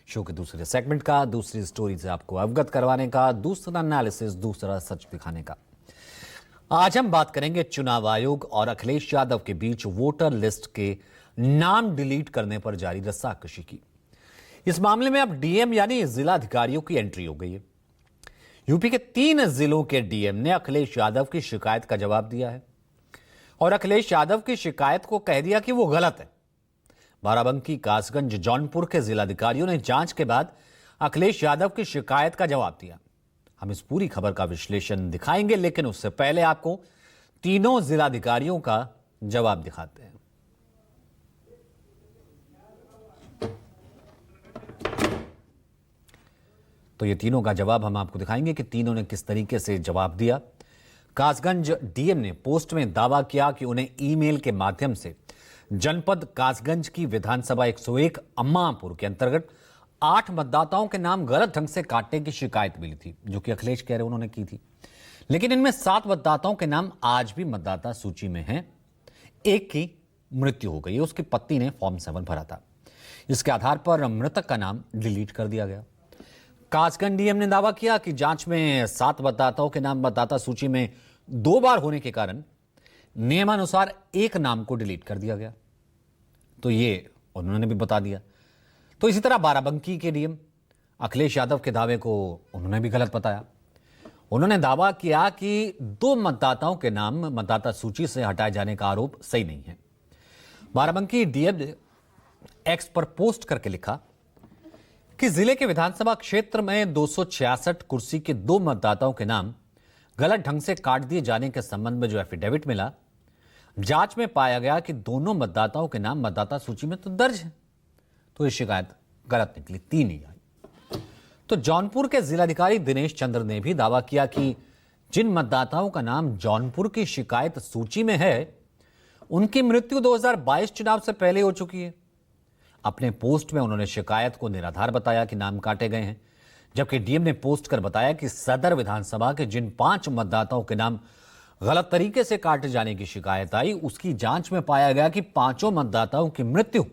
Show के दूसरे segment का, दूसरी स्टोरी से आपको अवगत करवाने का, दूसरा एनालिसिस, दूसरा सच दिखाने का। आज हम बात करेंगे चुनाव आयोग और अखिलेश यादव के बीच वोटर लिस्ट के नाम डिलीट करने पर जारी रस्साकशी की। इस मामले में अब डीएम यानी जिला अधिकारियों की एंट्री हो गई है। यूपी के 3 जिलों के डीएम ने अखिलेश यादव की शिकायत का जवाब दिया है और अखिलेश यादव की शिकायत को कह दिया कि वो गलत है। बाराबंकी, कासगंज, जौनपुर के जिलाधिकारियों ने जांच के बाद अखिलेश यादव की शिकायत का जवाब दिया। हम इस पूरी खबर का विश्लेषण दिखाएंगे, लेकिन उससे पहले आपको तीनों जिलाधिकारियों का जवाब दिखाते हैं। तो ये तीनों का जवाब हम आपको दिखाएंगे कि तीनों ने किस तरीके से जवाब दिया। कासगंज डीएम ने पोस्ट में दावा किया कि उन्हें ईमेल के माध्यम से जनपद कासगंज की विधानसभा 101 अम्मापुर के अंतर्गत 8 मतदाताओं के नाम गलत ढंग से काटने की शिकायत मिली थी, जो कि अखिलेश कह रहे उन्होंने की थी। लेकिन इनमें 7 मतदाताओं के नाम आज भी मतदाता सूची में हैं। एक की मृत्यु हो गई, उसकी पत्नी ने फॉर्म 7 भरा था। इसके आधार पर मृतक का नाम डिलीट कर दिया गया। कासगंज डीएम ने दावा किया कि जांच में 7 मतदाताओं के नाम मतदाता सूची में 2 बार होने के कारण नियमानुसार एक नाम को डिलीट कर दिया गया। तो ये उन्होंने भी बता दिया। तो इसी तरह बाराबंकी के डीएम अखिलेश यादव के दावे को उन्होंने भी गलत बताया। उन्होंने दावा किया कि 2 मतदाताओं के नाम मतदाता सूची से हटाए जाने का आरोप सही नहीं है। बाराबंकी डीएम ने एक्स पर पोस्ट करके लिखा कि जिले के विधानसभा क्षेत्र में 266 कुर्सी के 2 मतदाताओं के नाम गलत ढंग से काट दिए जाने के संबंध में जो एफिडेविट मिला, जांच में पाया गया कि दोनों मतदाताओं के नाम मतदाता सूची में तो दर्ज है। तो ये शिकायत गलत निकली, 3 ही आई। तो जौनपुर के जिलाधिकारी दिनेश चंद्र ने भी दावा किया कि जिन मतदाताओं का नाम जौनपुर की शिकायत सूची में है, उनकी मृत्यु 2022 चुनाव से पहले हो चुकी है। अपने पोस्ट में उन्होंने शिकायत को निराधार बताया कि नाम काटे गए हैं, जबकि डीएम ने पोस्ट कर बताया कि सदर विधानसभा के जिन 5 मतदाताओं के नाम गलत तरीके से काटे जाने की शिकायत आई, उसकी जांच में पाया गया कि 5 मतदाताओं की मृत्यु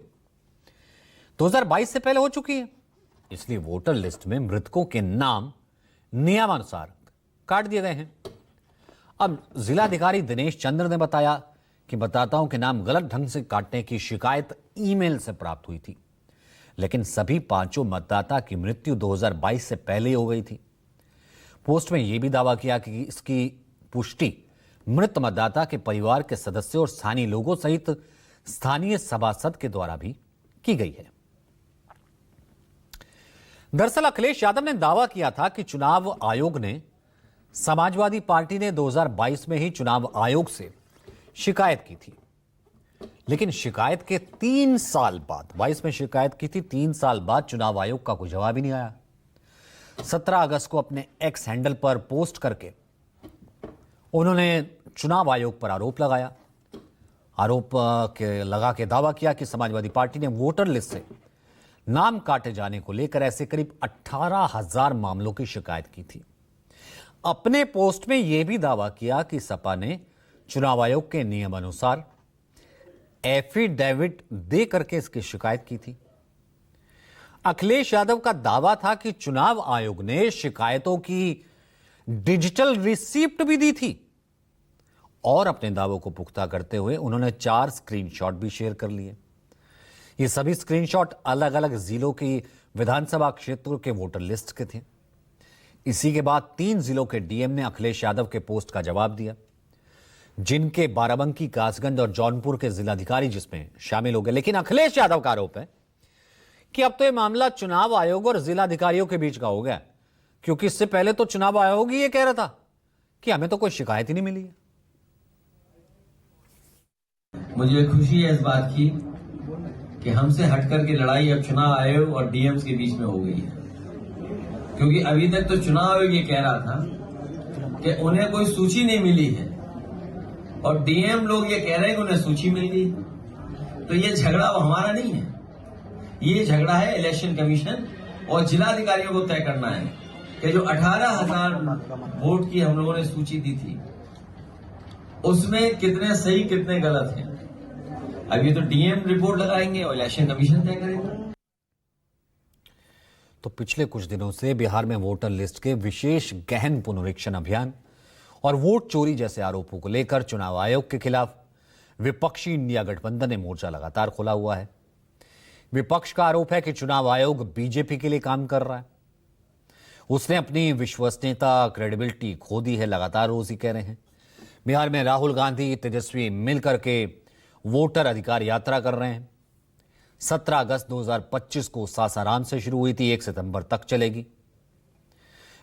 2022 से पहले हो चुकी है। इसलिए वोटर लिस्ट में मृतकों के नाम नियमानुसार काट दिए गए हैं। अब जिलाधिकारी दिनेश चंद्र ने बताया कि मतदाताओं के नाम गलत ढंग से काटने की शिकायत ईमेल से प्राप्त हुई थी, लेकिन सभी 5 मतदाता की मृत्यु 2022 से पहले हो गई थी। पोस्ट में यह भी दावा किया कि इसकी पुष्टि मृत मतदाता के परिवार के सदस्यों और स्थानीय लोगों सहित स्थानीय सभासद के द्वारा भी की गई है। दरअसल अखिलेश यादव ने दावा किया था कि चुनाव आयोग ने समाजवादी पार्टी ने 2022 में ही चुनाव आयोग से शिकायत की थी, लेकिन शिकायत के 3 साल बाद, 22 में शिकायत की थी, 3 साल बाद चुनाव आयोग का कोई जवाब ही नहीं आया। 17 अगस्त को अपने एक्स हैंडल पर पोस्ट करके उन्होंने चुनाव आयोग पर आरोप लगाया। लगा के दावा किया कि समाजवादी पार्टी ने वोटर लिस्ट से नाम काटे जाने को लेकर ऐसे करीब 18,000 मामलों की शिकायत की थी। अपने पोस्ट में यह भी दावा किया कि सपा ने चुनाव आयोग के नियम अनुसार एफिडेविट दे करके इसकी शिकायत की थी। अखिलेश यादव का दावा था कि चुनाव आयोग ने शिकायतों की डिजिटल रिसिप्ट भी दी थी और अपने दावों को पुख्ता करते हुए उन्होंने 4 स्क्रीनशॉट भी शेयर कर लिए। ये सभी स्क्रीनशॉट अलग अलग जिलों की विधानसभा क्षेत्रों के वोटर लिस्ट के थे। इसी के बाद 3 जिलों के डीएम ने अखिलेश यादव के पोस्ट का जवाब दिया, जिनके बाराबंकी, कासगंज और जौनपुर के जिलाधिकारी जिसमें शामिल हो गए। लेकिन अखिलेश यादव का आरोप है कि अब तो यह मामला चुनाव आयोग और जिलाधिकारियों के बीच का हो गया, क्योंकि इससे पहले तो चुनाव आयोग ही ये कह रहा था कि हमें तो कोई शिकायत ही नहीं मिली है। मुझे खुशी है इस बात की कि हमसे हटकर की लड़ाई अब चुनाव आयोग और डीएम्स के बीच में हो गई है, क्योंकि अभी तक तो चुनाव आयोग ये कह रहा था कि उन्हें कोई सूची नहीं मिली है और डीएम लोग ये कह रहे हैं कि उन्हें सूची मिल गई। तो ये झगड़ा अब हमारा नहीं है, ये झगड़ा है इलेक्शन कमीशन और जिलाधिकारियों को तय करना है कि जो 18,000 वोट की हम लोगों ने सूची दी थी उसमें कितने सही कितने गलत हैं। अभी तो डीएम रिपोर्ट लगाएंगे और इलेक्शन कमीशन तय करेगा। तो पिछले कुछ दिनों से बिहार में वोटर लिस्ट के विशेष गहन पुनरीक्षण अभियान और वोट चोरी जैसे आरोपों को लेकर चुनाव आयोग के खिलाफ विपक्षी इंडिया गठबंधन ने मोर्चा लगातार खोला हुआ है। विपक्ष का आरोप है कि चुनाव आयोग बीजेपी के लिए काम कर रहा है। उसने अपनी विश्वसनीयता, क्रेडिबिलिटी खो दी है, लगातार रोज ही कह रहे हैं। बिहार में राहुल गांधी, तेजस्वी मिलकर के वोटर अधिकार यात्रा कर रहे हैं। 17 अगस्त 2025 को सासाराम से शुरू हुई थी, 1 सितंबर तक चलेगी।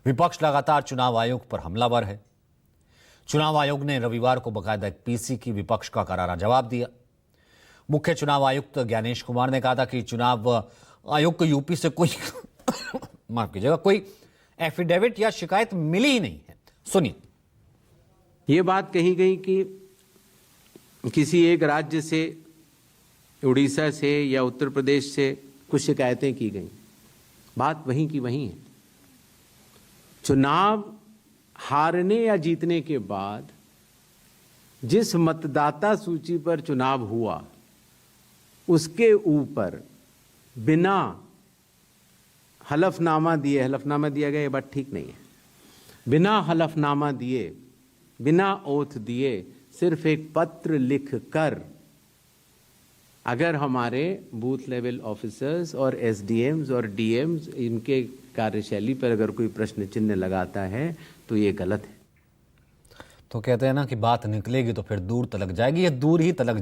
विपक्ष लगातार चुनाव आयोग पर हमलावर है। चुनाव आयोग ने रविवार को बकायदा एक पीसी की विपक्ष का करारा जवाब दिया। मुख्य चुनाव आयुक्त ज्ञानेश कुमार ने कहा था कि चुनाव आयोग को यूपी से कोई माफ कीजिएगा, कोई एफिडेविट या शिकायत मिली ही नहीं है। सुनिए। ये बात कही गई कि किसी एक राज्य से, उड़ीसा से या उत्तर प्रदेश से कुछ शिकायतें की गई। बात वहीं की वहीं है। चुनाव हारने या जीतने के बाद जिस मतदाता सूची पर चुनाव हुआ उसके ऊपर बिना हलफनामा दिए, हलफनामा दिया गया ये बात ठीक नहीं है, बिना हलफनामा दिए, बिना ओथ दिए, सिर्फ एक पत्र लिखकर अगर हमारे बूथ लेवल ऑफिसर्स और एसडीएम्स और डीएम्स इनके कार्यशैली पर अगर कोई प्रश्न चिन्ह लगाता है तो ये गलत है। तो कहते हैं ना कि बात निकलेगी तो फिर दूर तलक जाएगी, ये दूर ही तलक